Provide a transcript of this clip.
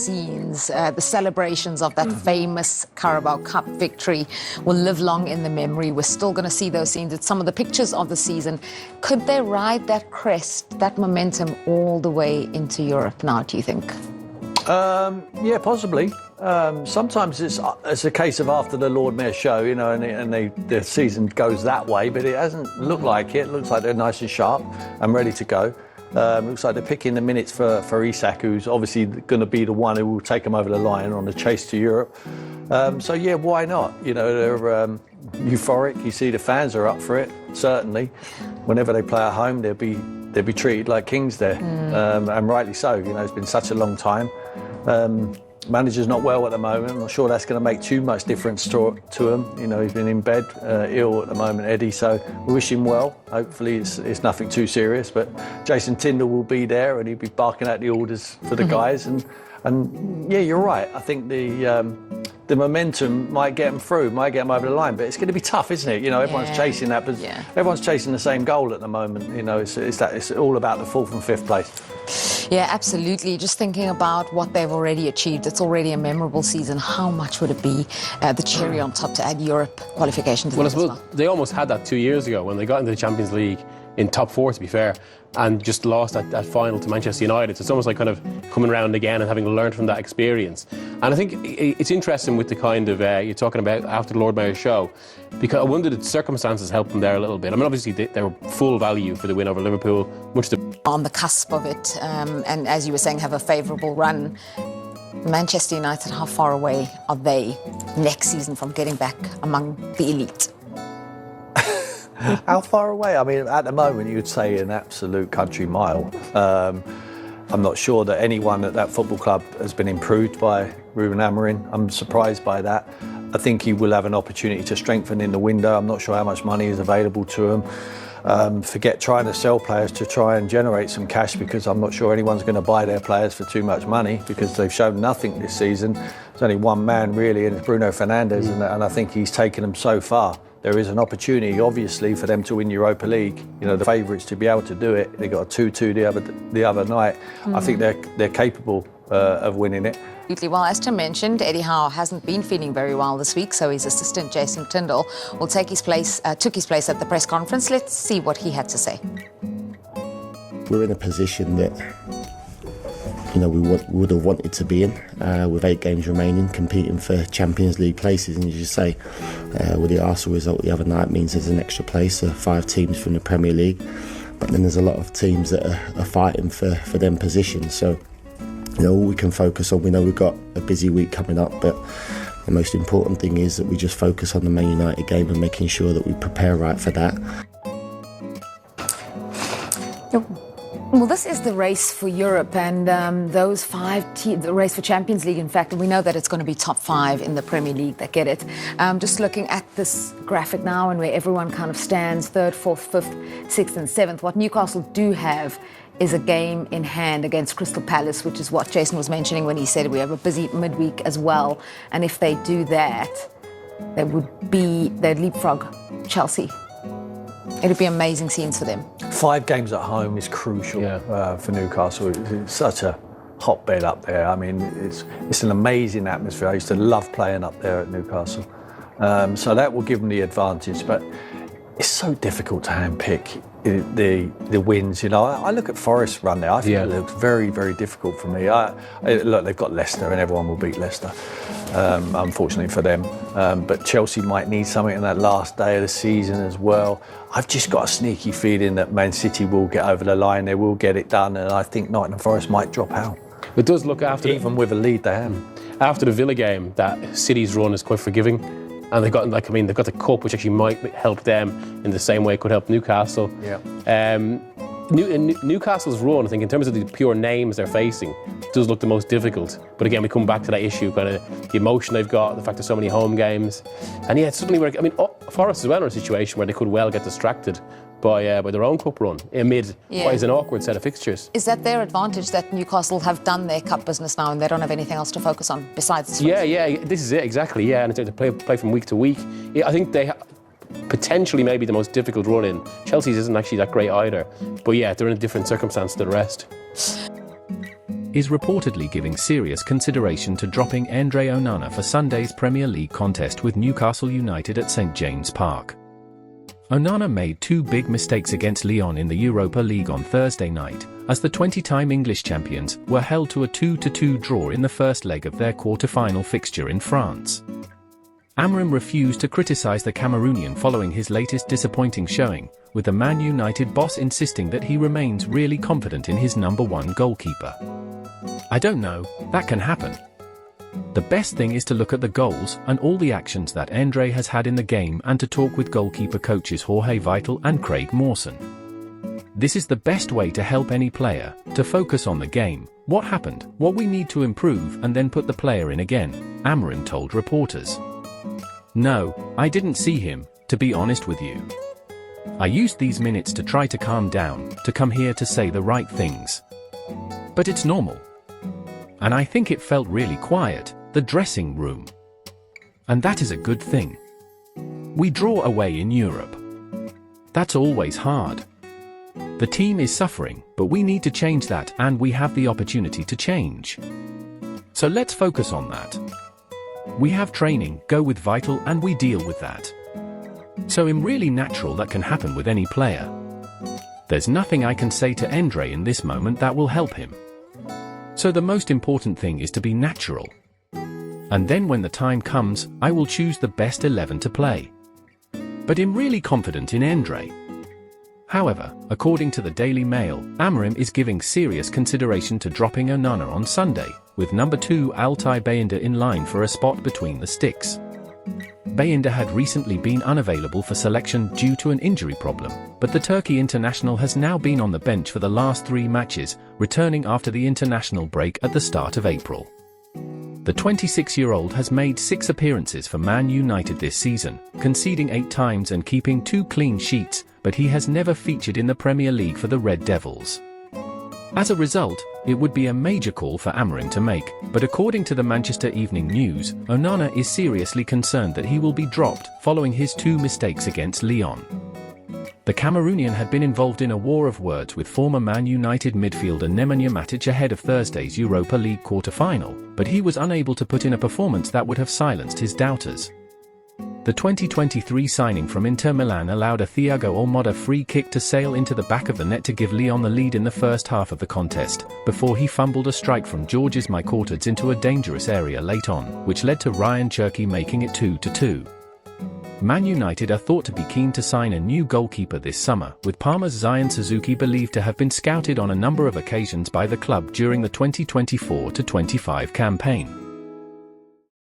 scenes, the celebrations of that famous Carabao Cup victory will live long in the memory. We're still going to see those scenes. It's some of the pictures of the season. Could they ride that crest, that momentum all the way into Europe now, do you think? Yeah, possibly. Sometimes it's a case of after the Lord Mayor show, you know, and the season goes that way, but it hasn't looked like it. It looks like they're nice and sharp and ready to go. Looks like they're picking the minutes for Isak, who's obviously going to be the one who will take them over the line on the chase to Europe. So yeah, why not? You know, they're euphoric. You see the fans are up for it, certainly. Whenever they play at home, they'll be treated like kings there, and rightly so. You know, it's been such a long time. Manager's not well at the moment. I'm not sure that's going to make too much difference to him. You know, he's been in bed, ill at the moment, Eddie. So we wish him well. Hopefully it's nothing too serious. But Jason Tindall will be there, and he'll be barking out the orders for the guys. And yeah, you're right. I think the momentum might get them through, might get them over the line. But it's going to be tough, isn't it? You know, everyone's chasing that, but everyone's chasing the same goal at the moment. You know, it's all about the 4th and 5th place. Yeah, absolutely. Just thinking about what they've already achieved, it's already a memorable season. How much would it be the cherry on top to add Europe qualification to well, that as well? They almost had that 2 years ago when they got into the Champions League in top 4, to be fair, and just lost that final to Manchester United. So it's almost like kind of coming around again and having learned from that experience. And I think it's interesting with the kind of you're talking about after the Lord Mayor's show, because I wonder did circumstances help them there a little bit. I mean, obviously they were full value for the win over Liverpool, on the cusp of it, and as you were saying, have a favourable run. Manchester United, how far away are they next season from getting back among the elite? How far away? I mean, at the moment, you'd say an absolute country mile. I'm not sure that anyone at that football club has been improved by Ruben Amorim. I'm surprised by that. I think he will have an opportunity to strengthen in the window. I'm not sure how much money is available to him. Forget trying to sell players to try and generate some cash, because I'm not sure anyone's going to buy their players for too much money, because they've shown nothing this season. There's only one man really, and it's Bruno Fernandes, and I think he's taken them so far. There is an opportunity, obviously, for them to win Europa League. You know, the favourites to be able to do it. They got a 2-2 the other night. I think they're capable of winning it. Well, as Tim mentioned, Eddie Howe hasn't been feeling very well this week, so his assistant Jason Tindall will took his place at the press conference. Let's see what he had to say. We're in a position that, you know, we would have wanted to be in, with 8 games remaining, competing for Champions League places. And as you say, with the Arsenal result the other night means there's an extra place, 5 teams from the Premier League. But then there's a lot of teams that are fighting for them positions. So, you know, all we can focus on, we know we've got a busy week coming up, but the most important thing is that we just focus on the Man United game and making sure that we prepare right for that. Well, this is the race for Europe, and those 5 teams, the race for Champions League, in fact, we know that it's going to be top 5 in the Premier League that get it. Just looking at this graphic now and where everyone kind of stands, 3rd, 4th, 5th, 6th and 7th, what Newcastle do have is a game in hand against Crystal Palace, which is what Jason was mentioning when he said we have a busy midweek as well. And if they do that, they'd leapfrog Chelsea. It'd be amazing scenes for them. 5 games at home is crucial for Newcastle. It's such a hotbed up there. I mean, it's an amazing atmosphere. I used to love playing up there at Newcastle. So that will give them the advantage. But it's so difficult to handpick the wins. You know, I look at Forest's run there. I think it looks very, very difficult for me. Look, they've got Leicester, and everyone will beat Leicester, unfortunately for them. But Chelsea might need something in that last day of the season as well. I've just got a sneaky feeling that Man City will get over the line. They will get it done, and I think Nottingham Forest might drop out. It does look even with a lead they have. After the Villa game, that City's run is quite forgiving. And they've got the cup, which actually might help them in the same way it could help Newcastle. Yeah. Newcastle's run, I think, in terms of the pure names they're facing, does look the most difficult. But again, we come back to that issue, kind of the emotion they've got, the fact there's so many home games, and yeah, it's suddenly Forest as well are in a situation where they could well get distracted by their own cup run amid what is an awkward set of fixtures. Is that their advantage, that Newcastle have done their cup business now and they don't have anything else to focus on besides this? Yeah, this is it, exactly, yeah, and to play from week to week. Yeah, I think they potentially maybe the most difficult run in. Chelsea's isn't actually that great either, but yeah, they're in a different circumstance to the rest. is reportedly giving serious consideration to dropping Andre Onana for Sunday's Premier League contest with Newcastle United at St James Park. Onana made two big mistakes against Lyon in the Europa League on Thursday night, as the 20-time English champions were held to a 2-2 draw in the first leg of their quarter-final fixture in France. Amorim refused to criticise the Cameroonian following his latest disappointing showing, with the Man United boss insisting that he remains really confident in his number one goalkeeper. I don't know, that can happen. The best thing is to look at the goals and all the actions that Andre has had in the game and to talk with goalkeeper coaches Jorge Vital and Craig Mawson. This is the best way to help any player, to focus on the game, what happened, what we need to improve, and then put the player in again, Amorim told reporters. No, I didn't see him, to be honest with you. I used these minutes to try to calm down, to come here to say the right things. But it's normal. And I think it felt really quiet, the dressing room. And that is a good thing. We draw away in Europe. That's always hard. The team is suffering, but we need to change that, and we have the opportunity to change. So let's focus on that. We have training, go with Vital, and we deal with that. So I'm really natural that can happen with any player. There's nothing I can say to Andre in this moment that will help him. So the most important thing is to be natural. And then when the time comes, I will choose the best 11 to play. But I'm really confident in Andre. However, according to the Daily Mail, Amorim is giving serious consideration to dropping Onana on Sunday, with number 2 Altay Bayindir in line for a spot between the sticks. Bayindir had recently been unavailable for selection due to an injury problem, but the Turkey international has now been on the bench for the last 3 matches, returning after the international break at the start of April. The 26-year-old has made 6 appearances for Man United this season, conceding 8 times and keeping 2 clean sheets, but he has never featured in the Premier League for the Red Devils. As a result, it would be a major call for Amorim to make, but according to the Manchester Evening News, Onana is seriously concerned that he will be dropped following his 2 mistakes against Lyon. The Cameroonian had been involved in a war of words with former Man United midfielder Nemanja Matic ahead of Thursday's Europa League quarter-final, but he was unable to put in a performance that would have silenced his doubters. The 2023 signing from Inter Milan allowed a Thiago Almada free kick to sail into the back of the net to give Lyon the lead in the first half of the contest, before he fumbled a strike from Georges Mykortadze into a dangerous area late on, which led to Ryan Cherki making it 2-2. Man United are thought to be keen to sign a new goalkeeper this summer, with Parma's Zion Suzuki believed to have been scouted on a number of occasions by the club during the 2024-25 campaign.